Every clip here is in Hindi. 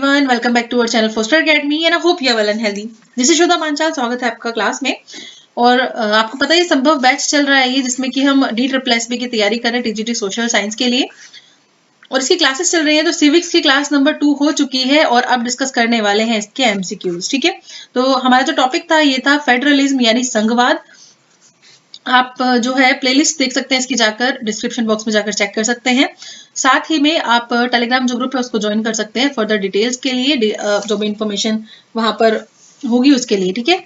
everyone, welcome back to our channel Foster Academy and I hope you are well and healthy. This is Shweta Panchal, स्वागत है आपका क्लास में। और आपको पता है संभव बैच चल रहा है ये, जिसमें कि हम DSSB की तैयारी कर रहे हैं टीजीटी सोशल साइंस के लिए, और इसकी क्लासेस चल रही हैं। तो सिविक्स की क्लास नंबर 2 हो चुकी है और अब डिस्कस करने वाले हैं इसके एमसीक्यूज। ठीक है, तो हमारा जो टॉपिक था ये था फेडरलिज्म यानी संघवाद। आप जो है प्लेलिस्ट देख सकते हैं इसकी, जाकर डिस्क्रिप्शन बॉक्स में जाकर चेक कर सकते हैं। साथ ही में आप टेलीग्राम जो ग्रुप है उसको ज्वाइन कर सकते हैं फर्दर डिटेल्स के लिए, जो भी इंफॉर्मेशन वहां पर होगी उसके लिए। ठीक है,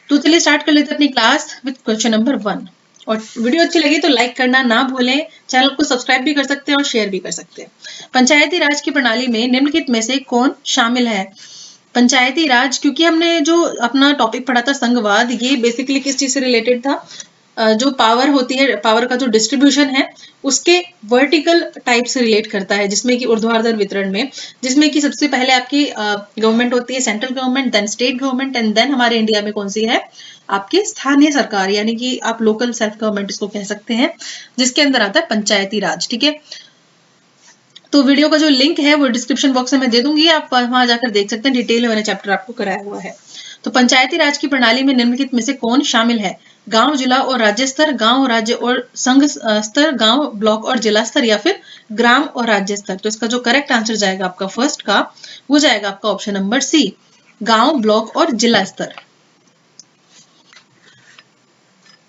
तो चलिए स्टार्ट कर लेते हैं अपनी क्लास विद क्वेश्चन नंबर 1। और वीडियो अच्छी लगी तो लाइक करना ना भूलें, चैनल को सब्सक्राइब भी कर सकते हैं और शेयर भी कर सकते हैं। पंचायती राज की प्रणाली में निम्नलिखित में से कौन शामिल है? पंचायती राज, क्योंकि हमने जो अपना टॉपिक पढ़ा था संघवाद, ये बेसिकली किस चीज से रिलेटेड था? जो पावर होती है, पावर का जो डिस्ट्रीब्यूशन है उसके वर्टिकल टाइप से रिलेट करता है, जिसमें कि ऊर्ध्वाधर वितरण में, जिसमें कि सबसे पहले आपकी गवर्नमेंट होती है central government, then state government and then हमारे इंडिया में कौन सी है? आपकी स्थानीय सरकार, यानी कि आप लोकल सेल्फ गवर्नमेंट इसको कह सकते हैं, जिसके अंदर आता है पंचायती राज। ठीक है, तो वीडियो का जो लिंक है वो डिस्क्रिप्शन बॉक्स में मैं दे दूंगी, आप वहां जाकर देख सकते हैं, डिटेल में मैंने चैप्टर आपको कराया हुआ है। तो पंचायती राज की प्रणाली में निम्नलिखित में से कौन शामिल है? गांव, जिला और राज्य स्तर, गांव, राज्य और संघ स्तर, गांव, ब्लॉक और जिला स्तर, या फिर ग्राम और राज्य स्तर। तो इसका जो करेक्ट आंसर जाएगा आपका फर्स्ट का, वो जाएगा आपका ऑप्शन नंबर सी, गांव, ब्लॉक और जिला स्तर।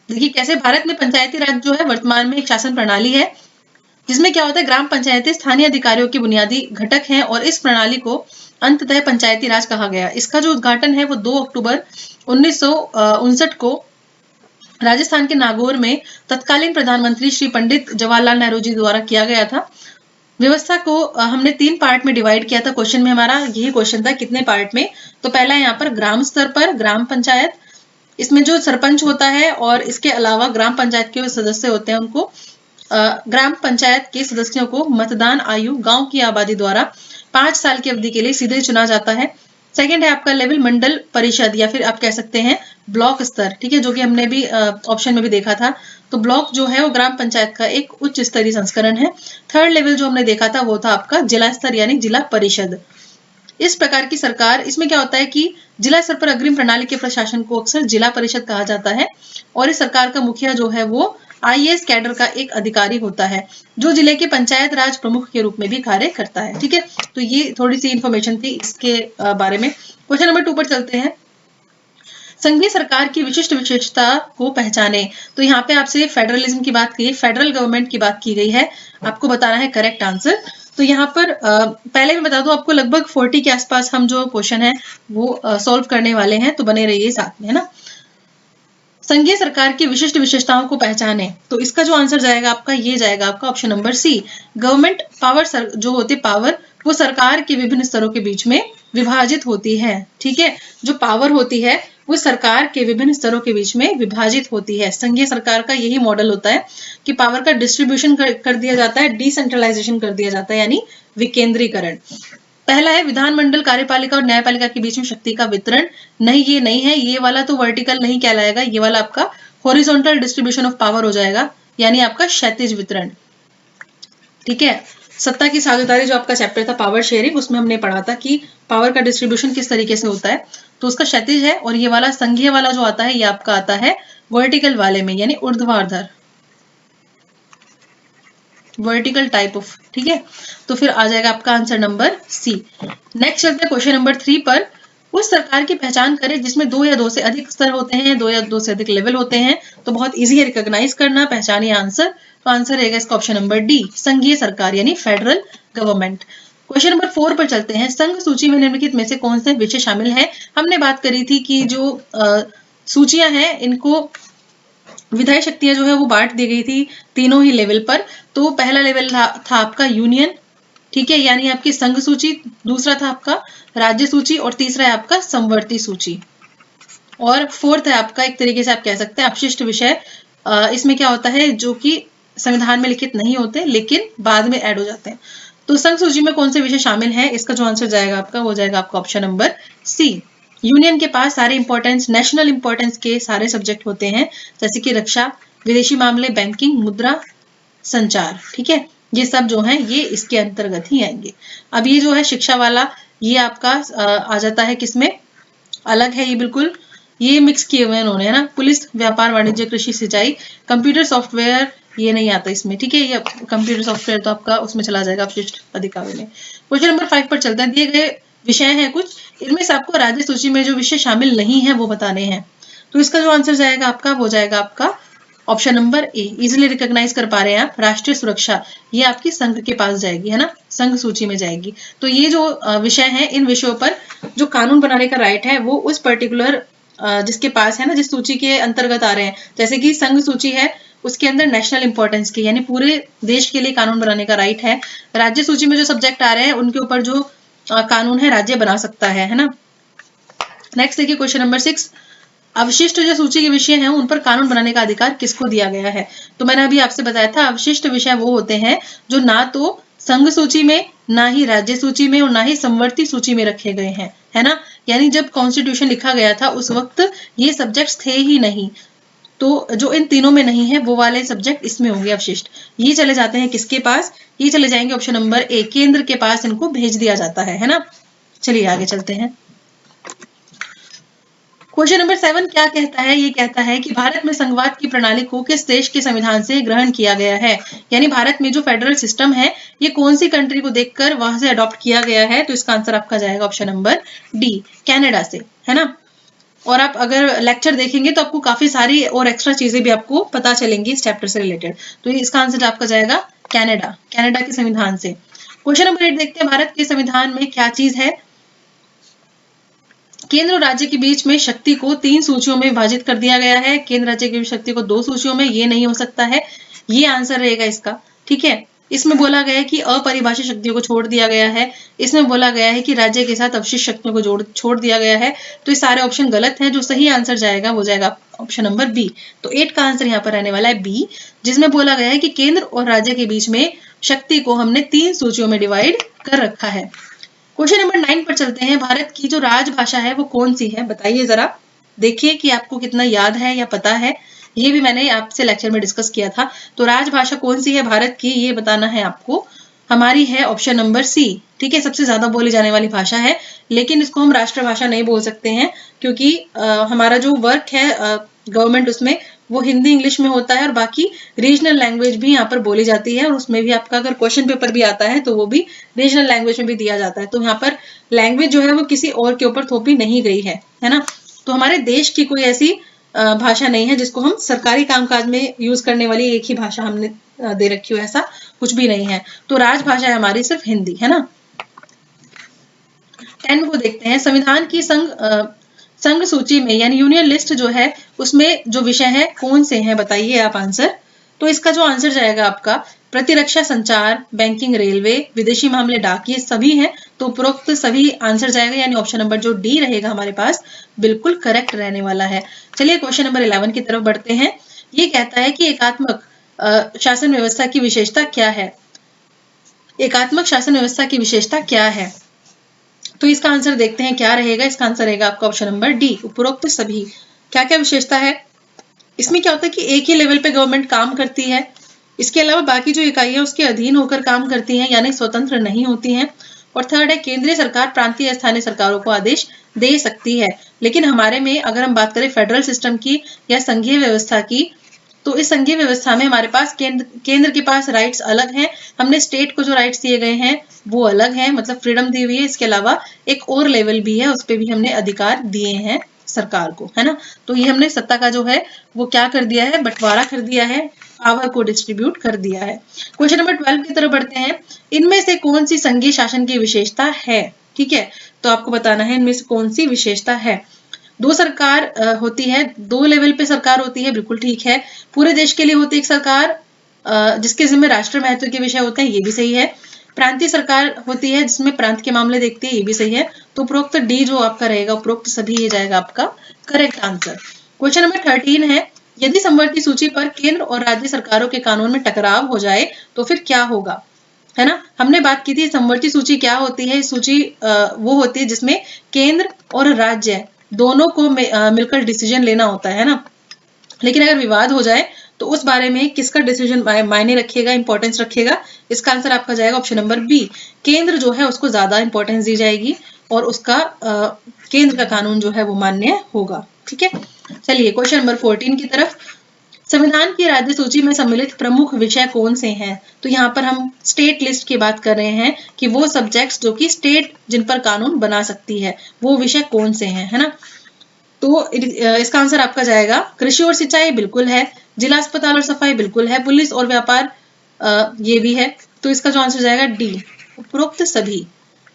देखिए कैसे भारत में पंचायती राज जो है वर्तमान में एक शासन प्रणाली है, जिसमें क्या होता है, ग्राम पंचायतें स्थानीय अधिकारियों के बुनियादी घटक हैं और इस प्रणाली को अंततः पंचायती राज कहा गया। इसका जो उद्घाटन है वो 2 अक्टूबर 1959 को राजस्थान के नागौर में तत्कालीन प्रधानमंत्री श्री पंडित जवाहरलाल नेहरू जी द्वारा किया गया था। व्यवस्था को हमने 3 पार्ट में डिवाइड किया था। क्वेश्चन में हमारा यही क्वेश्चन था, कितने पार्ट में? तो पहला यहाँ पर ग्राम स्तर पर ग्राम पंचायत, इसमें जो सरपंच होता है और इसके अलावा ग्राम पंचायत के सदस्य होते हैं, उनको ग्राम पंचायत के सदस्यों को मतदान आयु गांव की आबादी द्वारा 5 साल की अवधि के लिए सीधे चुना जाता है। सेकंड है आपका लेवल मंडल परिषद, या फिर आप कह सकते हैं ब्लॉक स्तर। ठीक है, जो कि हमने भी ऑप्शन में भी देखा था। तो ब्लॉक जो है वो ग्राम पंचायत का एक उच्च स्तरीय संस्करण है। थर्ड लेवल जो हमने देखा था वो था आपका जिला स्तर यानी जिला परिषद। इस प्रकार की सरकार, इसमें क्या होता है कि जिला स्तर पर अग्रिम प्रणाली के प्रशासन को अक्सर जिला परिषद कहा जाता है, और इस सरकार का मुखिया जो है वो आईएएस कैडर का एक अधिकारी होता है, जो जिले के पंचायत राज प्रमुख के रूप में भी कार्य करता है। ठीक है, तो ये थोड़ी सी इंफॉर्मेशन थी इसके बारे में। क्वेश्चन नंबर 2 पर चलते हैं। संघीय सरकार की विशिष्ट विशेषता को पहचाने। तो यहाँ पे आपसे फेडरलिज्म की बात की, फेडरल गवर्नमेंट की बात की गई है, आपको बताना है करेक्ट आंसर। तो यहाँ पर पहले मैं बता दूं आपको, लगभग 40 के आसपास हम जो क्वेश्चन है वो सॉल्व करने वाले हैं, तो बने रहिए साथ में, है ना। संघीय सरकार की विशिष्ट विशेषताओं को पहचाने, तो इसका जो आंसर जाएगा आपका, ये जाएगा आपका option number C, government power. जो होती पावर वो सरकार के विभिन्न स्तरों के बीच में विभाजित होती है। ठीक है, जो पावर होती है वो सरकार के विभिन्न स्तरों के बीच में विभाजित होती है। संघीय सरकार का यही मॉडल होता है कि पावर का डिस्ट्रीब्यूशन कर दिया जाता है, डिसेंट्रलाइजेशन कर दिया जाता है, यानी विकेंद्रीकरण। पहला है विधानमंडल, कार्यपालिका और न्यायपालिका के बीच में शक्ति का वितरण। नहीं, ये नहीं है, ये वाला तो वर्टिकल नहीं कहलाएगा, ये वाला आपका हॉरिजॉन्टल डिस्ट्रीब्यूशन ऑफ पावर हो जाएगा, यानी आपका क्षैतिज वितरण। ठीक है, सत्ता की साझेदारी जो आपका चैप्टर था पावर शेयरिंग, उसमें हमने पढ़ा था कि पावर का डिस्ट्रीब्यूशन किस तरीके से होता है, तो उसका क्षैतिज है। और ये वाला संघीय वाला जो आता है ये आपका आता है वर्टिकल वाले में, यानी ऊर्ध्वाधर, वर्टिकल टाइप ऑफ। ठीक है, तो फिर आ जाएगा आपका आंसर नंबर सी। नेक्स्ट चलते हैं क्वेश्चन नंबर 3 पर। उस सरकार की पहचान करें जिसमें 2 या 2 से अधिक स्तर होते हैं, 2 या 2 से अधिक लेवल होते हैं। तो बहुत इजी है रिकॉग्नाइज करना, पहचानिए आंसर। तो आंसर रहेगा इसका ऑप्शन नंबर डी, संघीय सरकार यानी फेडरल गवर्नमेंट। क्वेश्चन नंबर 4 पर चलते हैं। संघ सूची में निम्नलिखित में से कौन से विषय शामिल है? हमने बात करी थी कि जो सूचियां हैं इनको विधायी शक्तियां जो है वो बांट दी गई थी तीनों ही लेवल पर। तो पहला लेवल था आपका यूनियन, ठीक है, यानी आपकी संघ सूची। दूसरा था आपका राज्य सूची, और तीसरा है आपका समवर्ती सूची, और फोर्थ है आपका एक तरीके से आप कह सकते हैं अपशिष्ट विषय। इसमें क्या होता है, जो कि संविधान में लिखित नहीं होते लेकिन बाद में ऐड हो जाते हैं। तो संघ सूची में कौन से विषय शामिल है? इसका जो आंसर जाएगा आपका वो जाएगा आपका ऑप्शन नंबर सी। यूनियन के पास सारे इंपॉर्टेंस, नेशनल इंपॉर्टेंस के सारे सब्जेक्ट होते हैं, जैसे कि रक्षा, विदेशी मामले, बैंकिंग, मुद्रा, संचार। ठीक है, ये सब जो है ये इसके अंतर्गत ही आएंगे। अब ये जो है शिक्षा वाला, ये आपका आ जाता है किसमें, अलग है ये बिल्कुल, ये मिक्स किए हुए हैं उन्होंने, है ना। पुलिस, व्यापार, वाणिज्य, कृषि, सिंचाई, कंप्यूटर सॉफ्टवेयर ये नहीं आता इसमें, ठीक है। ये कंप्यूटर सॉफ्टवेयर तो आपका उसमें चला जाएगा अपशिष्ट अधिकारी में। क्वेश्चन नंबर 5 पर चलते हैं। दिए गए विषय हैं कुछ, इनमें से आपको राज्य सूची में जो विषय शामिल नहीं है वो बताने हैं। तो इसका जो आंसर जाएगा आपका वो जाएगा आपका option number A. Easily recognize कर पा रहे हैं आप, राष्ट्रीय सुरक्षा, ये आपकी संघ के पास जाएगी, है ना, संघ सूची में जाएगी। तो ये जो विषय है, इन विषयों पर जो कानून बनाने का राइट है वो उस पर्टिकुलर जिसके पास है ना, जिस सूची के अंतर्गत आ रहे हैं। जैसे कि संघ सूची है, उसके अंदर नेशनल इंपॉर्टेंस की यानी पूरे देश के लिए कानून बनाने का राइट है। राज्य सूची में जो सब्जेक्ट आ रहे हैं उनके ऊपर जो कानून है राज्य बना सकता है ना। नेक्स्ट देखिए क्वेश्चन नंबर 6, अवशिष्ट जो सूची के विषय हैं उन पर कानून बनाने का अधिकार किसको दिया गया है। तो मैंने अभी आपसे बताया था, अवशिष्ट विषय वो होते हैं जो ना तो संघ सूची में, ना ही राज्य सूची में और ना ही समवर्ती सूची में रखे गए हैं, है ना। यानी जब कॉन्स्टिट्यूशन लिखा गया था उस वक्त ये सब्जेक्ट्स थे ही नहीं, तो जो इन तीनों में नहीं है वो वाले सब्जेक्ट इसमें होंगे अवशिष्ट। ये चले जाते हैं किसके पास, ये चले जाएंगे ऑप्शन नंबर ए, केंद्र के पास इनको भेज दिया जाता है ना। चलिए आगे चलते हैं। क्वेश्चन नंबर 7 क्या कहता है, ये कहता है कि भारत में संघवाद की प्रणाली को किस देश के संविधान से ग्रहण किया गया है। यानी भारत में जो फेडरल सिस्टम है ये कौन सी कंट्री को देखकर वहां से अडॉप्ट किया गया है। तो इसका आंसर आपका जाएगा ऑप्शन नंबर डी, कनाडा से, है ना। और आप अगर लेक्चर देखेंगे तो आपको काफी सारी और एक्स्ट्रा चीजें भी आपको पता चलेंगी इस चैप्टर से रिलेटेड। तो इसका आंसर आपका जाएगा कनाडा, कनाडा के संविधान से। क्वेश्चन नंबर 8 देखते हैं, भारत के संविधान में क्या चीज है। केंद्र और राज्य के बीच में शक्ति को 3 सूचियों में विभाजित कर दिया गया है। केंद्र राज्य की शक्ति को 2 सूचियों में, ये नहीं हो सकता है, ये आंसर रहेगा इसका, ठीक है। इसमें बोला गया है कि अपरिभाषित शक्तियों को छोड़ दिया गया है। इसमें बोला गया है कि राज्य के साथ अवशिष्ट शक्तियों को छोड़ दिया गया है। तो ये सारे ऑप्शन गलत हैं। जो सही आंसर जाएगा वो जाएगा ऑप्शन नंबर बी। तो 8 का आंसर यहाँ पर रहने वाला है बी, जिसमें बोला गया है कि केंद्र और राज्य के बीच में शक्ति को हमने 3 सूचियों में डिवाइड कर रखा है। क्वेश्चन नंबर 9 पर चलते हैं। भारत की जो राजभाषा है वो कौन सी है, बताइए जरा, देखिए कि आपको कितना याद है या पता है। ये भी मैंने आपसे लेक्चर में डिस्कस किया था। तो राजभाषा कौन सी है भारत की, ये बताना है आपको। हमारी है ऑप्शन नंबर सी, ठीक है, सबसे ज्यादा बोली जाने वाली भाषा है। लेकिन इसको हम राष्ट्रभाषा नहीं बोल सकते हैं, क्योंकि हमारा जो वर्क है गवर्नमेंट उसमें वो हिंदी इंग्लिश में होता है, और बाकी रीजनल लैंग्वेज भी यहाँ पर बोली जाती है। और उसमें भी आपका अगर क्वेश्चन पेपर भी आता है तो वो भी रीजनल लैंग्वेज में भी दिया जाता है। तो यहाँ पर लैंग्वेज जो है वो किसी और के ऊपर थोपी नहीं गई है ना। तो हमारे देश की कोई ऐसी भाषा नहीं है जिसको हम सरकारी कामकाज में यूज करने वाली एक ही भाषा हमने दे रखी हो, ऐसा कुछ भी नहीं है। तो राजभाषा है हमारी सिर्फ हिंदी, है ना। 10 को देखते हैं। संविधान की संघ सूची में यानी यूनियन लिस्ट जो है उसमें जो विषय है कौन से हैं, बताइए आप आंसर। तो इसका जो आंसर जाएगा आपका प्रतिरक्षा, संचार, बैंकिंग, रेलवे, विदेशी मामले, डाक, ये सभी हैं। तो उपरोक्त सभी आंसर जाएगा, यानी ऑप्शन नंबर जो डी रहेगा हमारे पास बिल्कुल करेक्ट रहने वाला है। चलिए क्वेश्चन नंबर 11 की तरफ बढ़ते हैं। ये कहता है कि एकात्मक शासन व्यवस्था की विशेषता क्या है। एकात्मक शासन व्यवस्था की विशेषता क्या है, तो इसका आंसर देखते हैं क्या रहेगा। इसका आंसर रहेगा आपका ऑप्शन नंबर डी, उपरोक्त सभी। क्या क्या विशेषता है इसमें, क्या होता है कि एक ही लेवल पे गवर्नमेंट काम करती है, इसके अलावा बाकी जो इकाइयां उसके अधीन होकर काम करती हैं, यानी स्वतंत्र नहीं होती हैं। और थर्ड है केंद्रीय सरकार प्रांतीय स्थानीय सरकारों को आदेश दे सकती है। लेकिन हमारे में अगर हम बात करें फेडरल सिस्टम की या संघीय व्यवस्था की, तो इस संघीय व्यवस्था में हमारे पास केंद्र के पास राइट्स अलग हैं, हमने स्टेट को जो राइट्स दिए गए हैं वो अलग हैं, मतलब फ्रीडम दी हुई है। इसके अलावा एक और लेवल भी है, उस पर भी हमने अधिकार दिए हैं सरकार को, है ना। तो ये हमने सत्ता का जो है वो क्या कर दिया है, बंटवारा कर दिया है, पावर को डिस्ट्रीब्यूट कर दिया है। क्वेश्चन नंबर 12 की तरफ बढ़ते हैं। इनमें से कौन सी संघीय शासन की विशेषता है, ठीक है, तो आपको बताना है इनमें से कौन सी विशेषता है। 2 सरकार होती है, 2 लेवल पे सरकार होती है, बिल्कुल ठीक है। पूरे देश के लिए होती है एक सरकार जिसके जिम्मे राष्ट्र महत्व के विषय होते हैं, ये भी सही है। प्रांतीय सरकार होती है जिसमें प्रांत के मामले देखती है, ये भी सही है। तो उपरोक्त डी जो आपका रहेगा, उपरोक्त सभी, ये जाएगा आपका करेक्ट आंसर। क्वेश्चन नंबर 13 है, यदि समवर्ती सूची पर केंद्र और राज्य सरकारों के कानून में टकराव हो जाए तो फिर क्या होगा, है ना। हमने बात की थी समवर्ती सूची क्या होती है। सूची वो होती है जिसमें केंद्र और राज्य दोनों को मिलकर डिसीजन लेना होता है ना। लेकिन अगर विवाद हो जाए तो उस बारे में किसका डिसीजन मायने रखेगा, इंपॉर्टेंस रखेगा? इसका आंसर आपका जाएगा ऑप्शन नंबर बी। केंद्र जो है उसको ज्यादा इंपॉर्टेंस दी जाएगी और उसका केंद्र का कानून जो है वो मान्य होगा। ठीक है, चलिए क्वेश्चन नंबर 14 की तरफ। संविधान की राज्य सूची में सम्मिलित प्रमुख विषय कौन से हैं? तो यहाँ पर हम स्टेट लिस्ट की बात कर रहे हैं कि वो सब्जेक्ट्स जो कि स्टेट जिन पर कानून बना सकती है वो विषय कौन से हैं, है ना। तो इसका आंसर आपका जाएगा कृषि और सिंचाई बिल्कुल है, जिला अस्पताल और सफाई बिल्कुल है, पुलिस और व्यापार ये भी है। तो इसका जो आंसर जाएगा डी, उपरोक्त सभी,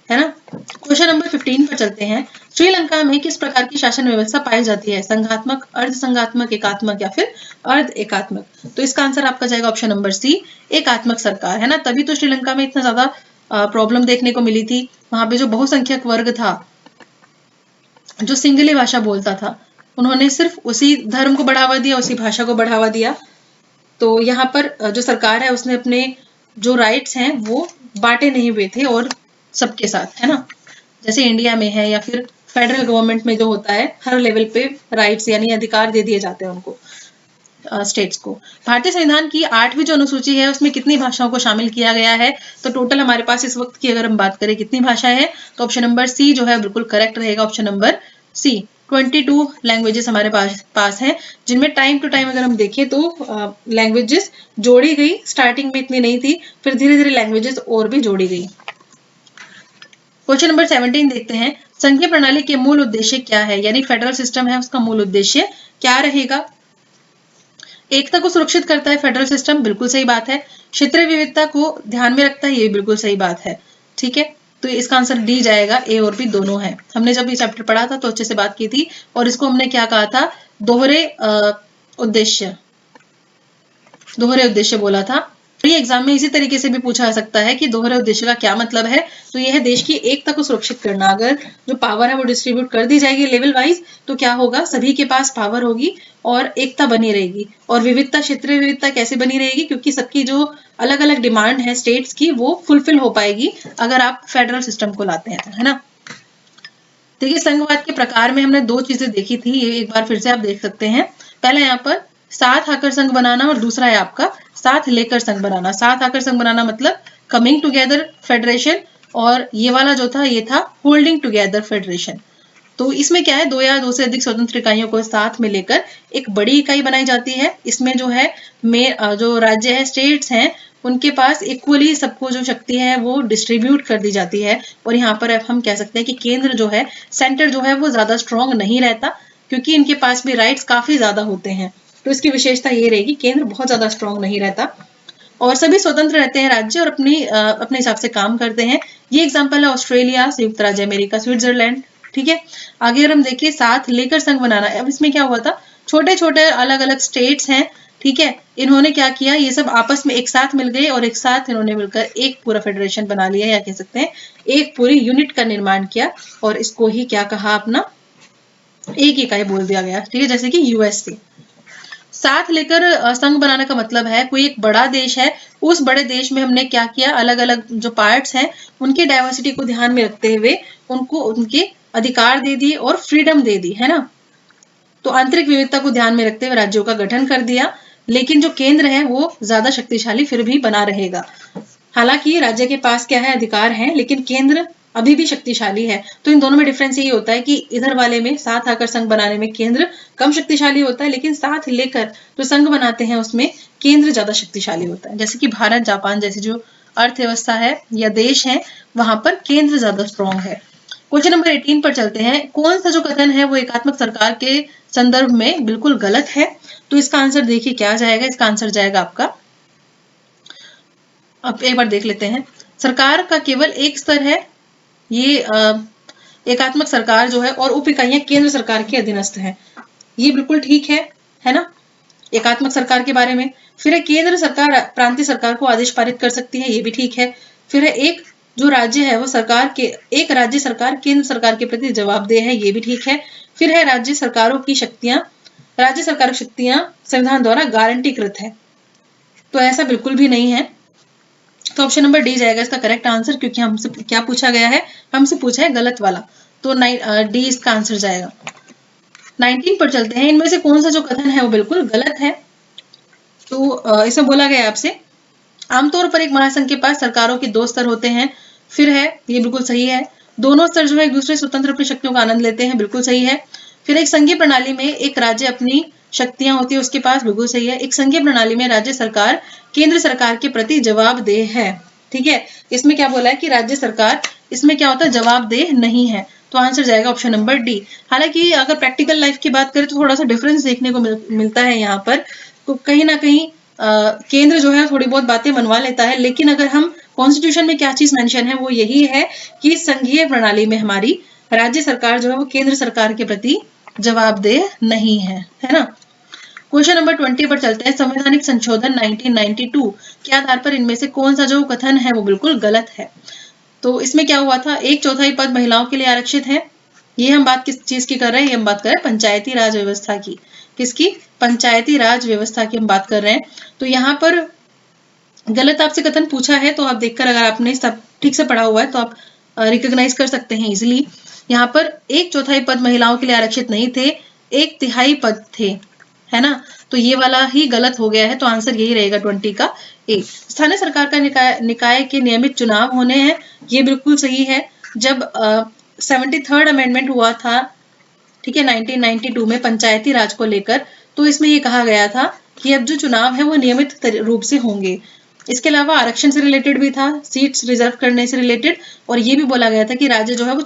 है ना। क्वेश्चन नंबर 15 पर चलते हैं। श्रीलंका में किस प्रकार की शासन व्यवस्था पाई जाती है? संघात्मक, अर्ध संघात्मक, एकात्मक या फिर अर्ध एकात्मक? तो इसका आंसर आपका जाएगा ऑप्शन नंबर सी, एकात्मक सरकार, है ना। तभी तो श्रीलंका में इतना ज्यादा प्रॉब्लम देखने को मिली थी। वहां पे जो बहुसंख्यक वर्ग था जो सिंगली भाषा बोलता था, उन्होंने सिर्फ उसी धर्म को बढ़ावा दिया, उसी भाषा को बढ़ावा दिया। तो यहाँ पर जो सरकार है उसने अपने जो राइट्स हैं वो बांटे नहीं हुए थे और सबके साथ, है ना। जैसे इंडिया में है या फिर फेडरल गवर्नमेंट में जो होता है, हर लेवल पे राइट्स यानी अधिकार दे दिए जाते हैं उनको, स्टेट्स को। भारतीय संविधान की 8वीं जो अनुसूची है उसमें कितनी भाषाओं को शामिल किया गया है? तो टोटल हमारे पास इस वक्त की अगर हम बात करें कितनी भाषा है, तो ऑप्शन नंबर सी जो है बिल्कुल करेक्ट रहेगा, ऑप्शन नंबर सी। 22 लैंग्वेजेस हमारे पास हैं, जिनमें टाइम टू टाइम अगर हम देखें तो लैंग्वेजेस जोड़ी गई। स्टार्टिंग में इतनी नहीं थी, फिर धीरे धीरे लैंग्वेजेस और भी जोड़ी गई। क्वेश्चन नंबर 17 देखते हैं। संघीय प्रणाली के मूल उद्देश्य क्या है? यानी फेडरल सिस्टम है उसका मूल उद्देश्य क्या रहेगा? एकता को सुरक्षित करता है फेडरल सिस्टम, बिल्कुल सही बात है। क्षेत्रीय विविधता को ध्यान में रखता है, ये बिल्कुल सही बात है। ठीक है, तो इसका आंसर डी जाएगा, ए और बी दोनों है। हमने जब ये चैप्टर पढ़ा था तो अच्छे से बात की थी और इसको हमने क्या कहा था, दोहरे उद्देश्य बोला था। तो ये एग्जाम में इसी तरीके से भी पूछा जा सकता है कि दोहरे उद्देश्य का क्या मतलब है। तो यह है देश की एकता को सुरक्षित करना। अगर जो पावर है वो डिस्ट्रीब्यूट कर दी जाएगी लेवल वाइज तो क्या होगा, सभी के पास पावर होगी और एकता बनी रहेगी। और विविधता, क्षेत्रीय विविधता कैसे बनी रहेगी? क्योंकि सबकी जो अलग अलग डिमांड है स्टेट्स की वो फुलफिल हो पाएगी अगर आप फेडरल सिस्टम को लाते हैं, है ना। देखिए, संघवाद के प्रकार में हमने 2 चीजें देखी थी, ये एक बार फिर से आप देख सकते हैं। पहला यहाँ पर साथ आकर संघ बनाना और दूसरा है आपका साथ लेकर संघ बनाना। साथ आकर संघ बनाना मतलब कमिंग टुगेदर फेडरेशन, और ये वाला जो था ये था होल्डिंग टुगेदर फेडरेशन। तो इसमें क्या है, 2 या 2 से अधिक स्वतंत्र इकाइयों को साथ में लेकर एक बड़ी इकाई बनाई जाती है। इसमें जो है जो राज्य है, स्टेट्स हैं, उनके पास इक्वली सबको जो शक्ति है वो डिस्ट्रीब्यूट कर दी जाती है। और यहाँ पर हम कह सकते हैं कि केंद्र जो है, सेंटर जो है वो ज्यादा स्ट्रांग नहीं रहता, क्योंकि इनके पास भी राइट्स काफी ज्यादा होते हैं। तो इसकी विशेषता ये रहेगी, केंद्र बहुत ज्यादा स्ट्रांग नहीं रहता और सभी स्वतंत्र रहते हैं राज्य और अपने हिसाब से काम करते हैं। ये एग्जाम्पल है ऑस्ट्रेलिया, संयुक्त राज्य अमेरिका, स्विट्जरलैंड। ठीक है, आगे अगर हम देखिए साथ लेकर संघ बनाना, अब इसमें क्या हुआ था, छोटे छोटे अलग अलग स्टेट्स हैं, ठीक है, इन्होंने क्या किया, ये सब आपस में एक साथ मिल गए और एक साथ इन्होंने मिलकर एक पूरा फेडरेशन बना लिया, या कह सकते हैं एक पूरी यूनिट का निर्माण किया और इसको ही क्या कहा, अपना एक इकाई बोल दिया गया। ठीक है, जैसे कि यूएसए। साथ लेकर संघ बनाने का मतलब है कोई एक बड़ा देश है, उस बड़े देश में हमने क्या किया, अलग अलग जो पार्ट्स हैं उनके डाइवर्सिटी को ध्यान में रखते हुए उनको उनके अधिकार दे दिए और फ्रीडम दे दी, है ना। तो आंतरिक विविधता को ध्यान में रखते हुए राज्यों का गठन कर दिया, लेकिन जो केंद्र है वो ज्यादा शक्तिशाली फिर भी बना रहेगा। हालांकि राज्य के पास क्या है, अधिकार है, लेकिन केंद्र अभी भी शक्तिशाली है। तो इन दोनों में डिफरेंस यही होता है कि इधर वाले में साथ आकर संघ बनाने में केंद्र कम शक्तिशाली होता है, लेकिन साथ लेकर जो संघ बनाते हैं उसमें केंद्र ज्यादा शक्तिशाली होता है। जैसे कि भारत, जापान जैसी जो अर्थव्यवस्था है या देश है, वहां पर केंद्र ज्यादा स्ट्रॉन्ग है। क्वेश्चन नंबर 18 पर चलते हैं। कौन सा जो कथन है वो एकात्मक सरकार के संदर्भ में बिल्कुल गलत है? तो इसका आंसर देखिए क्या जाएगा, इसका आंसर जाएगा आपका, अब एक बार देख लेते हैं। सरकार का केवल एक स्तर है, ये एकात्मक सरकार जो है, और उप इकाइयां केंद्र सरकार के अधीनस्थ हैं, ये बिल्कुल ठीक है ना, एकात्मक सरकार के बारे में। फिर है केंद्र सरकार प्रांतीय सरकार को आदेश पारित कर सकती है, ये भी ठीक है। फिर है एक जो राज्य है वो एक राज्य सरकार केंद्र सरकार के प्रति जवाबदेह है, ये भी ठीक है। फिर है राज्य सरकारों की शक्तियां संविधान द्वारा गारंटीकृत है, तो ऐसा बिल्कुल भी नहीं है। तो ऑप्शन नंबर डी जाएगा इसका करेक्ट आंसर, क्योंकि हमसे क्या पूछा गया है, हमसे पूछा है गलत वाला, तो डी इसका आंसर जाएगा। 19 पर चलते हैं। इनमें से कौन सा जो कथन है वो बिल्कुल गलत है? तो इसमें बोला गया आपसे, आमतौर पर एक महासंघ के पास सरकारों के 2 स्तर होते हैं। फिर है, ये बिल्कुल सही है। दोनों स्तर जो है एक दूसरे स्वतंत्र अपनी शक्तियों का आनंद लेते हैं, बिल्कुल सही है। फिर एक संघीय प्रणाली में एक राज्य अपनी शक्तियां होती है उसके पास, बिल्कुल सही है। एक संघीय प्रणाली में राज्य सरकार केंद्र सरकार के प्रति जवाबदेह है। ठीक है, इसमें क्या बोला है कि राज्य सरकार इसमें क्या होता है, जवाबदेह नहीं है। तो आंसर जाएगा ऑप्शन नंबर डी। हालांकि अगर प्रैक्टिकल लाइफ की बात करें तो थोड़ा सा डिफरेंस देखने को मिलता है यहाँ पर। तो कहीं ना कहीं केंद्र जो है थोड़ी बहुत बातें मनवा लेता है, लेकिन अगर हम कॉन्स्टिट्यूशन में क्या चीज मेंशन है वो यही है कि संघीय प्रणाली में हमारी राज्य सरकार जो है वो केंद्र सरकार के प्रति जवाबदेह नहीं है ना। क्वेश्चन नंबर 20 पर चलते हैं। संवैधानिक संशोधन 1992 के आधार पर इनमें से कौन सा जो कथन है वो बिल्कुल गलत है। तो इसमें क्या हुआ था, 1/4 पद महिलाओं के लिए आरक्षित है। ये हम बात किस चीज की कर रहे हैं, ये हम बात कर रहे हैं पंचायती राज व्यवस्था की। किसकी, पंचायती राज व्यवस्था की हम बात कर रहे हैं। तो यहाँ पर गलत आपसे कथन पूछा है, तो आप देखकर अगर आपने सब ठीक से पढ़ा हुआ है तो आप रिकॉग्नाइज कर सकते हैं इजिली। यहाँ पर 1/4 पद महिलाओं के लिए आरक्षित नहीं थे, 1/3 पद थे, है ना। तो ये वाला ही गलत हो गया है, तो आंसर यही रहेगा 20 का ए। स्थानीय सरकार का निकाय के नियमित चुनाव होने हैं, ये बिल्कुल सही है। जब 73rd अमेंडमेंट हुआ था, ठीक है, 1992 में पंचायती राज को लेकर, तो इसमें ये कहा गया था कि अब जो चुनाव है वो नियमित रूप से होंगे। इसके अलावा आरक्षण से रिलेटेड भी था, सीट्स रिजर्व करने से रिलेटेड, और ये भी बोला गया था कि राज्य जो है वो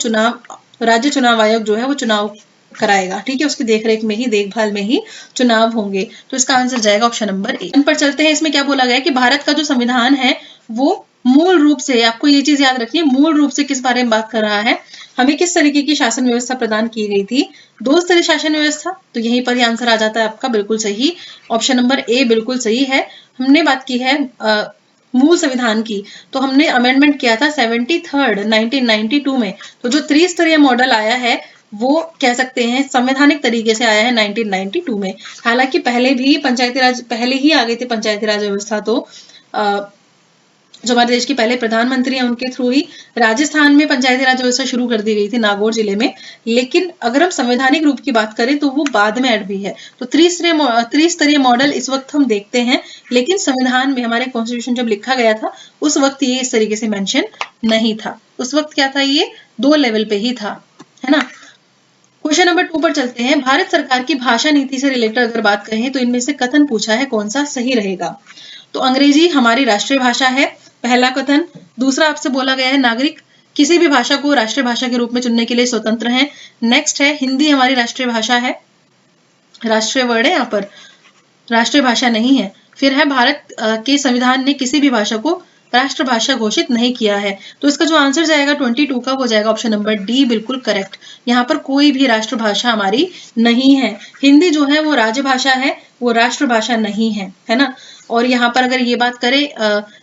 राज्य चुनाव आयोग जो है वो चुनाव कराएगा, ठीक है, उसकी देखरेख में ही, देखभाल में ही चुनाव होंगे। तो इसका आंसर जाएगा ऑप्शन नंबर ए। पर चलते हैं, इसमें क्या बोला गया है कि भारत का जो संविधान है वो मूल रूप से, आपको ये चीज याद रखनी है, मूल रूप से किस बारे में बात कर रहा है, हमें किस तरीके की शासन व्यवस्था प्रदान की गई थी, 2 स्तरीय शासन व्यवस्था। तो यहीं पर ही आंसर आ जाता है आपका, बिल्कुल सही, ऑप्शन नंबर ए बिल्कुल सही है। हमने बात की है मूल संविधान की, तो हमने अमेंडमेंट किया था 73rd 1992 में। तो जो त्रिस्तरीय मॉडल आया है वो कह सकते हैं संवैधानिक तरीके से आया है 1992 में। हालांकि पहले भी पंचायती राज, पहले ही आ गई थी पंचायती राज व्यवस्था, तो जो हमारे देश के पहले प्रधानमंत्री हैं उनके थ्रू ही राजस्थान में पंचायती राज व्यवस्था शुरू कर दी गई थी, नागौर जिले में। लेकिन अगर हम संवैधानिक रूप की बात करें तो वो बाद में ऐड हुई है। तो त्रिस्तरीय मॉडल इस वक्त हम देखते हैं, लेकिन संविधान में हमारे कॉन्स्टिट्यूशन जब लिखा गया था उस वक्त ये इस तरीके से मेंशन नहीं था। उस वक्त क्या था, ये 2 लेवल पे ही था, है ना। क्वेश्चन नंबर 2 पर चलते हैं। भारत सरकार की भाषा नीति से रिलेटेड अगर बात करें तो इनमें से कथन पूछा है, कौन सा सही रहेगा। तो अंग्रेजी हमारी राष्ट्रीय भाषा है, पहला कथन। दूसरा आपसे बोला गया है नागरिक किसी भी भाषा को राष्ट्रीय भाषा के रूप में चुनने के लिए स्वतंत्र हैं। नेक्स्ट है हिंदी हमारी राष्ट्रीय भाषा है, राष्ट्रीय वर्ड है, यहाँ पर राष्ट्रीय भाषा नहीं है। फिर है भारत के संविधान ने किसी भी भाषा को राष्ट्रभाषा घोषित नहीं किया है। तो इसका जो आंसर जाएगा 22 का वो जाएगा ऑप्शन नंबर डी, बिल्कुल करेक्ट। यहाँ पर कोई भी राष्ट्रभाषा हमारी नहीं है। हिंदी जो है वो राजभाषा है, वो राष्ट्रभाषा नहीं है ना। और यहाँ पर अगर ये बात करें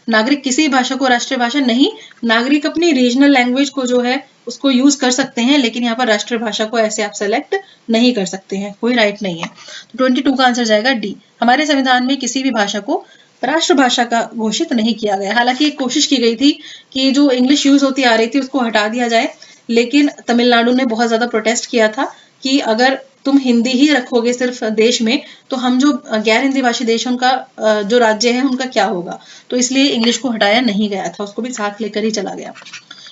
नागरिक किसी भाषा को राष्ट्रीय भाषा नहीं, नागरिक अपनी रीजनल लैंग्वेज को जो है उसको यूज कर सकते हैं, लेकिन यहाँ पर राष्ट्रीय भाषा को ऐसे आप सेलेक्ट नहीं कर सकते हैं, कोई राइट नहीं है। तो 22 का आंसर जाएगा डी। हमारे संविधान में किसी भी भाषा को राष्ट्रभाषा का घोषित नहीं किया गया। हालांकि एक कोशिश की गई थी कि जो इंग्लिश यूज होती आ रही थी उसको हटा दिया जाए, लेकिन तमिलनाडु ने बहुत ज्यादा प्रोटेस्ट किया था कि अगर तुम हिंदी ही रखोगे सिर्फ देश में, तो हम जो गैर हिंदी भाषी देश उनका जो राज्य है उनका क्या होगा। तो इसलिए इंग्लिश को हटाया नहीं गया था, उसको भी साथ लेकर ही चला गया।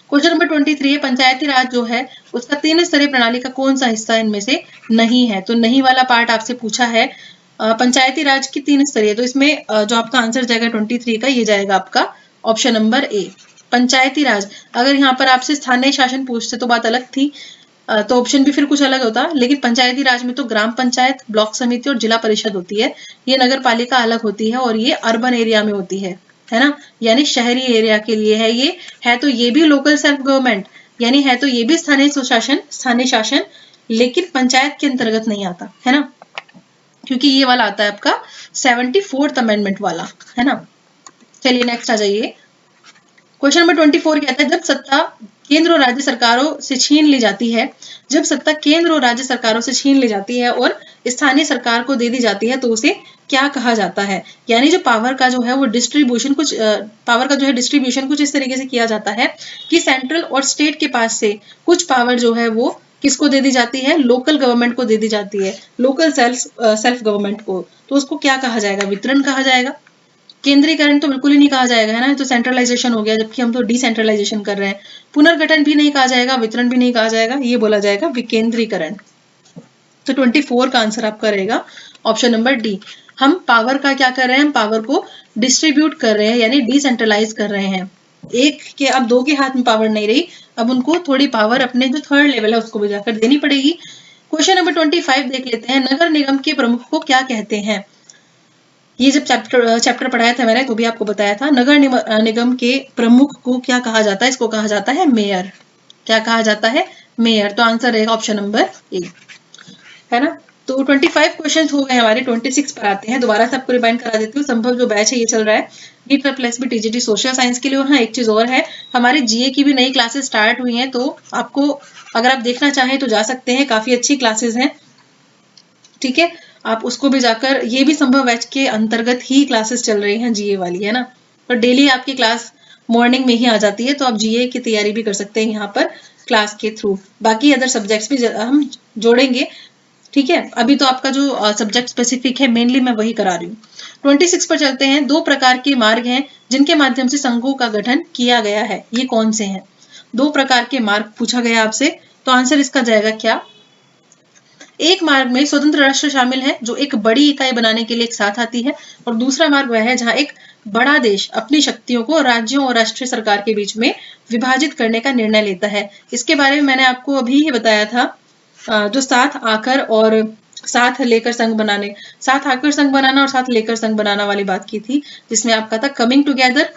क्वेश्चन नंबर 23 है, पंचायती राज जो है उसका 3 स्तरीय प्रणाली का कौन सा हिस्सा इनमें से नहीं है। तो नहीं वाला पार्ट आपसे पूछा है, पंचायती राज की 3 स्तरीय। तो इसमें जो आपका आंसर जाएगा 23 का, ये जाएगा आपका ऑप्शन नंबर ए, पंचायती राज। अगर यहाँ पर आपसे स्थानीय शासन पूछते तो बात अलग थी, तो ऑप्शन भी फिर कुछ अलग होता, लेकिन पंचायती राज में तो ग्राम पंचायत, ब्लॉक समिति और जिला परिषद होती है। ये नगर पालिका अलग होती है और ये अर्बन एरिया में होती है ना, यानी शहरी एरिया के लिए है ये। है तो ये भी लोकल सेल्फ गवर्नमेंट, यानी है तो ये भी स्थानीय सुशासन, स्थानीय शासन, लेकिन पंचायत के अंतर्गत नहीं आता, है ना, क्योंकि ये वाला आता है आपका 74th अमेंडमेंट वाला, है ना। चलिए नेक्स्ट आ जाइए। क्वेश्चन नंबर 24 कहता है, जब सत्ता केंद्र और राज्य सरकारों से छीन ली जाती है, जब सत्ता केंद्र और राज्य सरकारों से छीन ली जाती है और स्थानीय सरकार को दे दी जाती है तो उसे क्या कहा जाता है। यानी जो पावर का जो है वो डिस्ट्रीब्यूशन कुछ पावर का जो है डिस्ट्रीब्यूशन कुछ इस तरीके से किया जाता है कि सेंट्रल और स्टेट के पास से कुछ पावर जो है वो किसको दे दी जाती है? लोकल गवर्नमेंट को दे दी जाती है, लोकल सेल्फ गवर्नमेंट को। तो उसको क्या कहा जाएगा? वितरण कहा जाएगा। केंद्रीकरण तो बिल्कुल ही नहीं कहा जाएगा, है ना, तो सेंट्रलाइजेशन हो गया, जबकि हम तो डिसेंट्रलाइजेशन कर रहे हैं। पुनर्गठन भी नहीं कहा जाएगा, वितरण भी नहीं कहा जाएगा, ये बोला जाएगा विकेंद्रीकरण। तो 24 का आंसर आपका रहेगा ऑप्शन नंबर डी। हम पावर का क्या कर रहे हैं? हम पावर को डिस्ट्रीब्यूट कर रहे हैं, यानी डिसेंट्रलाइज कर रहे हैं। एक के अब दो के हाथ में पावर नहीं रही, अब उनको थोड़ी पावर अपने जो थर्ड लेवल है उसको भी जाकर देनी पड़ेगी। क्वेश्चन नंबर 25 देख लेते हैं। नगर निगम के प्रमुख को क्या कहते हैं? ये जब चैप्टर पढ़ाया था मैंने तो भी आपको बताया था। नगर निगम के प्रमुख को क्या कहा जाता है? इसको कहा जाता है मेयर। क्या कहा जाता है? मेयर। तो आंसर रहेगा ऑप्शन नंबर ए, है ना। तो 25 क्वेश्चन हो गए हमारे। 26 पर आते हैं। दोबारा से आपको रिमाइंड करा देती हूँ, संभव जो बैच है ये चल रहा है D++ TGT सोशल साइंस के लिए। और हाँ, एक चीज और है, हमारी जीए की भी नई क्लासेस स्टार्ट हुई हैं, तो आपको अगर आप देखना चाहें तो जा सकते हैं, काफी अच्छी क्लासेस हैं, ठीक है। आप उसको भी जाकर, ये भी संभव बैच के अंतर्गत ही क्लासेस चल रही हैं जीए वाली, है ना। और डेली आपकी क्लास मॉर्निंग में ही आ जाती है, तो आप जीए की तैयारी भी कर सकते हैं यहाँ पर क्लास के थ्रू। बाकी अदर सब्जेक्ट्स भी हम जोड़ेंगे, ठीक है। अभी तो आपका जो सब्जेक्ट स्पेसिफिक है मेनली मैं वही करा रही हूँ। 26 पर चलते हैं। दो प्रकार के मार्ग हैं जिनके माध्यम से संघों का गठन किया गया है, ये कौन से हैं? दो प्रकार के मार्ग पूछा गया आपसे, तो आंसर इसका जाएगा क्या? एक मार्ग में स्वतंत्र राष्ट्र शामिल है जो एक बड़ी इकाई बनाने के लिए एक साथ आती है, और दूसरा मार्ग वह है जहां एक बड़ा देश अपनी शक्तियों को राज्यों और राष्ट्रीय सरकार के बीच में विभाजित करने का निर्णय लेता है। इसके बारे में मैंने आपको अभी ही बताया था, जो साथ आकर और साथ लेकर संघ बनाने, साथ आकर संघ बनाना और साथ लेकर संघ बनाना वाली बात की थी, जिसमें आपका था कमिंग टुगेदर।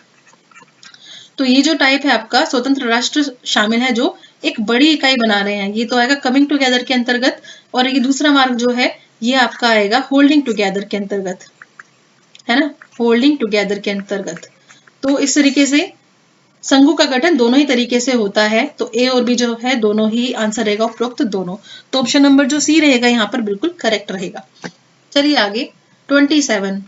तो ये जो टाइप है आपका स्वतंत्र राष्ट्र शामिल है जो एक बड़ी इकाई बना रहे हैं, ये तो आएगा कमिंग टुगेदर के अंतर्गत। और ये दूसरा मार्ग जो है ये आपका आएगा होल्डिंग टुगेदर के अंतर्गत, है ना, होल्डिंग टुगेदर के अंतर्गत। तो इस तरीके से संघों का गठन दोनों ही तरीके से होता है, तो ए और बी जो है दोनों ही आंसर रहेगा उपरोक्त दोनों। तो ऑप्शन नंबर जो सी रहेगा यहाँ पर बिल्कुल करेक्ट रहेगा। चलिए आगे 27।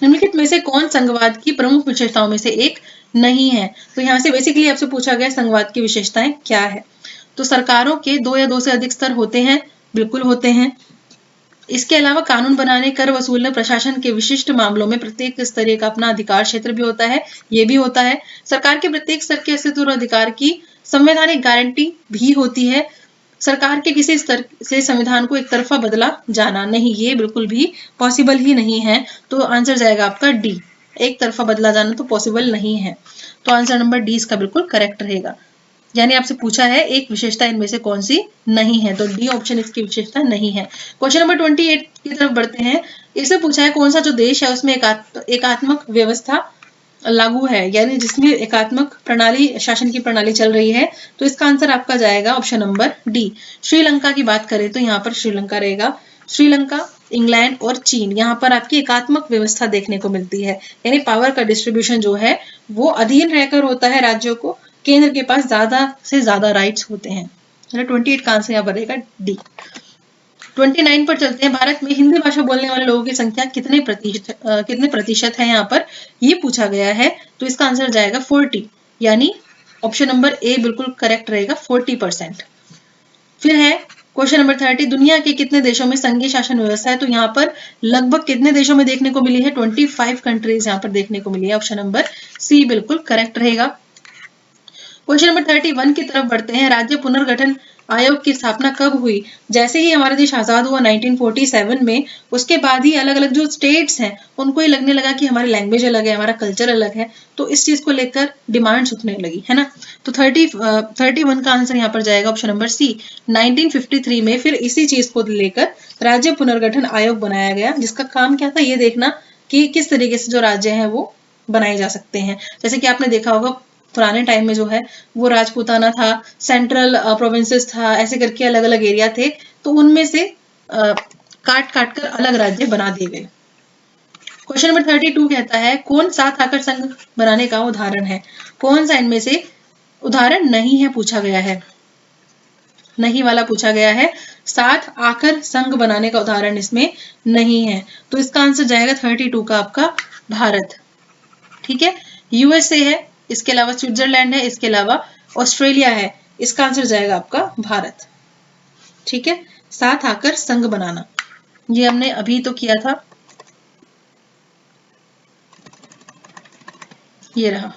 निम्नलिखित में से कौन संघवाद की प्रमुख विशेषताओं में से एक नहीं है? तो यहाँ से बेसिकली आपसे पूछा गया संघवाद की विशेषताएं क्या है। तो सरकारों के दो या दो से अधिक स्तर होते हैं, बिल्कुल होते हैं। इसके अलावा कानून बनाने, कर वसूलने, प्रशासन के विशिष्ट मामलों में प्रत्येक स्तरीय का अपना अधिकार क्षेत्र भी होता है, ये भी होता है। सरकार के प्रत्येक स्तर के अस्तित्व और अधिकार की संवैधानिक गारंटी भी होती है। सरकार के किसी स्तर से संविधान को एक तरफा बदला जाना नहीं, ये बिल्कुल भी पॉसिबल ही नहीं है। तो आंसर जाएगा आपका डी, एक तरफा बदला जाना तो पॉसिबल नहीं है। तो आंसर नंबर डी इसका बिल्कुल करेक्ट रहेगा। यानी आपसे पूछा है एक विशेषता इनमें से कौन सी नहीं है, तो डी ऑप्शन इसकी विशेषता नहीं है। क्वेश्चन नंबर 28 की तरफ बढ़ते हैं। इसमें पूछा है कौन सा जो देश है उसमें एकात्मक व्यवस्था लागू है, यानी जिसमें एकात्मक प्रणाली, शासन की प्रणाली चल रही है। तो इसका आंसर आपका जाएगा ऑप्शन नंबर डी। श्रीलंका की बात करें तो यहाँ पर श्रीलंका रहेगा। श्रीलंका, इंग्लैंड और चीन, यहाँ पर आपकी एकात्मक व्यवस्था देखने को मिलती है, यानी पावर का डिस्ट्रीब्यूशन जो है वो अधीन रहकर होता है राज्यों को, केंद्र के पास ज्यादा से ज्यादा राइट्स होते हैं। 28 का आंसर यहाँ पर रहेगा डी। 29 पर चलते हैं। भारत में हिंदी भाषा बोलने वाले लोगों की संख्या कितने प्रतिशत है यहाँ पर, ये पूछा गया है। तो इसका आंसर जाएगा 40, यानी ऑप्शन नंबर ए बिल्कुल करेक्ट रहेगा, 40%। फिर है क्वेश्चन नंबर 30। दुनिया के कितने देशों में संघीय शासन व्यवस्था है? तो यहाँ पर लगभग कितने देशों में देखने को मिली है? 25 कंट्रीज यहाँ पर देखने को मिली है। ऑप्शन नंबर सी बिल्कुल करेक्ट रहेगा। क्वेश्चन नंबर 31 की तरफ बढ़ते हैं। राज्य पुनर्गठन आयोग की स्थापना कब हुई? जैसे ही हमारा देश आजाद हुआ 1947 में, उसके बाद ही अलग अलग जो स्टेट्स हैं उनको ये लगने लगा कि हमारी लैंग्वेज अलग है, हमारा कल्चर अलग है, तो इस चीज को लेकर डिमांड्स उठने लगी, है ना। तो 31 का आंसर यहाँ पर जाएगा ऑप्शन नंबर सी। 1953 में फिर इसी चीज को लेकर राज्य पुनर्गठन आयोग बनाया गया, जिसका काम क्या था ये देखना कि किस तरीके से जो राज्य हैं वो बनाए जा सकते हैं। जैसे कि आपने देखा होगा पुराने टाइम में जो है वो राजपूताना था, सेंट्रल प्रोविंसेस था, ऐसे करके अलग अलग एरिया थे, तो उनमें से काट काट कर अलग राज्य बना दिए गए। क्वेश्चन नंबर 32 कहता है कौन साथ आकर संघ बनाने का उदाहरण है? कौन सा इनमें से उदाहरण नहीं है पूछा गया है, नहीं वाला पूछा गया है। साथ आकर संघ बनाने का उदाहरण इसमें नहीं है, तो इसका आंसर जाएगा 32 का आपका भारत, ठीक है। यूएसए है, इसके अलावा स्विट्जरलैंड है, इसके अलावा ऑस्ट्रेलिया है, इसका आंसर जाएगा आपका भारत। ठीक है, साथ आकर संघ बनाना, ये हमने अभी तो किया था, ये रहा।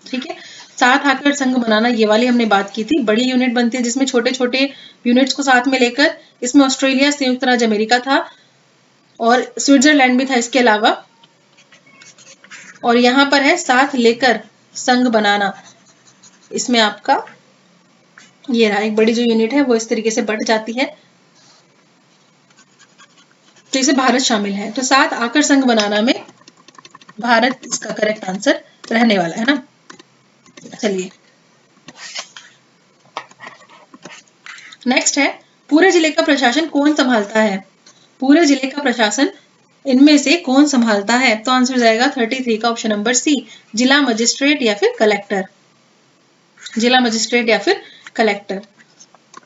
ठीक है, साथ आकर संघ बनाना, ये वाली हमने बात की थी। बड़ी यूनिट बनती है जिसमें छोटे छोटे यूनिट्स को साथ में लेकर, इसमें ऑस्ट्रेलिया, संयुक्त राज्य अमेरिका था और स्विट्जरलैंड भी था इसके अलावा। और यहां पर है साथ लेकर संघ बनाना, इसमें आपका ये रहा, एक बड़ी जो यूनिट है वो इस तरीके से बढ़ जाती है, तो इसे भारत शामिल है। तो साथ आकर संघ बनाना में भारत इसका करेक्ट आंसर रहने वाला है ना। चलिए नेक्स्ट है, पूरे जिले का प्रशासन कौन संभालता है? पूरे जिले का प्रशासन इनमें से कौन संभालता है? तो आंसर जाएगा 33 का ऑप्शन नंबर सी, जिला मजिस्ट्रेट या फिर कलेक्टर। जिला मजिस्ट्रेट या फिर कलेक्टर।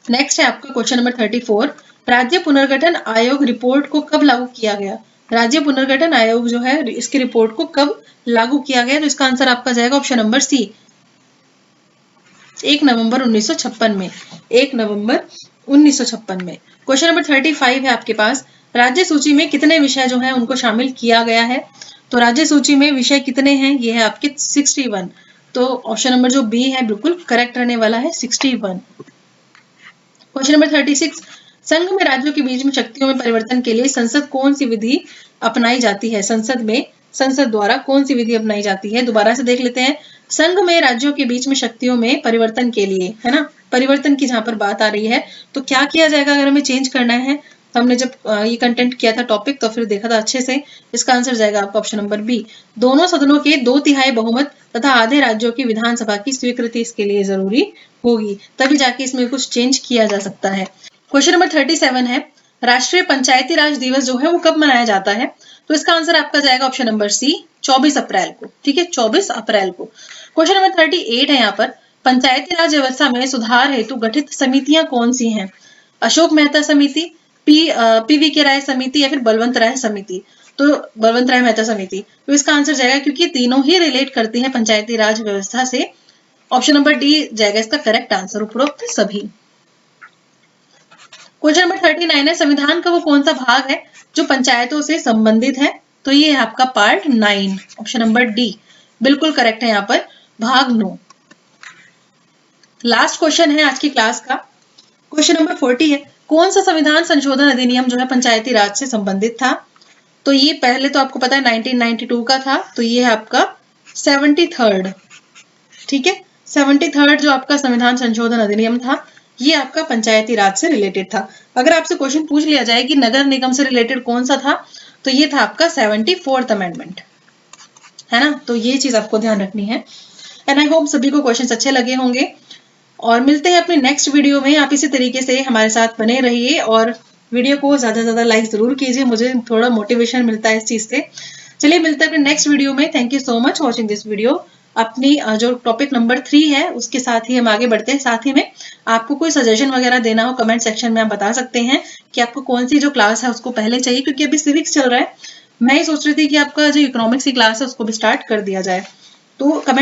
नेक्स्ट है आपका क्वेश्चन नंबर 34, राज्य पुनर्गठन आयोग रिपोर्ट को कब लागू किया गया? राज्य पुनर्गठन आयोग जो है इसकी रिपोर्ट को कब लागू किया गया? तो इसका आंसर आपका जाएगा ऑप्शन नंबर सी, 1 नवंबर 1956 में। 1 नवंबर 1956 में। क्वेश्चन नंबर 35 है आपके पास, राज्य सूची में कितने विषय जो हैं उनको शामिल किया गया है? तो राज्य सूची में विषय कितने हैं? ये है आपके 61। तो ऑप्शन नंबर जो बी है बिल्कुल करेक्ट रहने वाला है, 61। क्वेश्चन नंबर 36, संघ में राज्यों के बीच में शक्तियों में परिवर्तन के लिए संसद कौन सी विधि अपनाई जाती है? संसद द्वारा कौन सी विधि अपनाई जाती है? दोबारा से देख लेते हैं। संघ में राज्यों के बीच में शक्तियों में परिवर्तन के लिए, है ना, परिवर्तन की जहां पर बात आ रही है, तो क्या किया जाएगा अगर हमें चेंज करना है? हमने जब ये कंटेंट किया था टॉपिक तो फिर देखा था अच्छे से, इसका आंसर जाएगा आपका ऑप्शन नंबर बी, दोनों सदनों के 2/3 बहुमत तथा आधे राज्यों की विधानसभा की स्वीकृति इसके लिए जरूरी होगी, तभी जाके इसमें कुछ चेंज किया जा सकता है। क्वेश्चन नंबर 37 है, राष्ट्रीय पंचायती राज दिवस जो है वो कब मनाया जाता है? तो इसका आंसर आपका जाएगा ऑप्शन नंबर सी, 24 अप्रैल को। ठीक है, 24 अप्रैल को। क्वेश्चन नंबर 38 है यहाँ पर, पंचायती राज व्यवस्था में सुधार हेतु गठित समितियां कौन सी हैं? अशोक मेहता समिति, पीवी के राय समिति या फिर बलवंत राय समिति? तो बलवंत राय मेहता समिति। तो इसका आंसर जाएगा, क्योंकि तीनों ही रिलेट करती हैं पंचायती राज व्यवस्था से, ऑप्शन नंबर डी जाएगा इसका करेक्ट आंसर, उपरोक्त सभी। क्वेश्चन नंबर 39 है, संविधान का वो कौन सा भाग है जो पंचायतों से संबंधित है? तो ये है आपका पार्ट 9, ऑप्शन नंबर डी बिल्कुल करेक्ट है यहाँ पर, भाग 9। लास्ट क्वेश्चन है आज की क्लास का, क्वेश्चन नंबर 40 है, कौन सा संविधान संशोधन अधिनियम जो है पंचायती राज से संबंधित था? तो ये पहले तो आपको पता है 1992 का था, तो ये है आपका 73rd। ठीक है, 73rd जो आपका संविधान संशोधन अधिनियम था, ये आपका पंचायती राज से रिलेटेड था। अगर आपसे क्वेश्चन पूछ लिया जाए कि नगर निगम से रिलेटेड कौन सा था, तो ये था आपका 74th अमेंडमेंट, है ना। तो ये चीज आपको ध्यान रखनी है। एंड आई होप सभी को क्वेश्चंस अच्छे लगे होंगे, और मिलते हैं अपने नेक्स्ट वीडियो में। आप इसी तरीके से हमारे साथ बने रहिए और वीडियो को ज्यादा से ज्यादा लाइक जरूर कीजिए, मुझे थोड़ा मोटिवेशन मिलता है इस चीज से। चलिए मिलते हैं अपने नेक्स्ट वीडियो में। Thank you so much watching this video. अपनी जो टॉपिक नंबर 3 है उसके साथ ही हम आगे बढ़ते हैं। साथ ही में आपको कोई सजेशन वगैरह देना हो कमेंट सेक्शन में आप बता सकते हैं कि आपको कौन सी जो क्लास है उसको पहले चाहिए, क्योंकि अभी सिविक्स चल रहा है। मैं ये सोच रही थी कि आपका जो इकोनॉमिक्स की क्लास है उसको भी स्टार्ट कर दिया जाए, तो कमेंट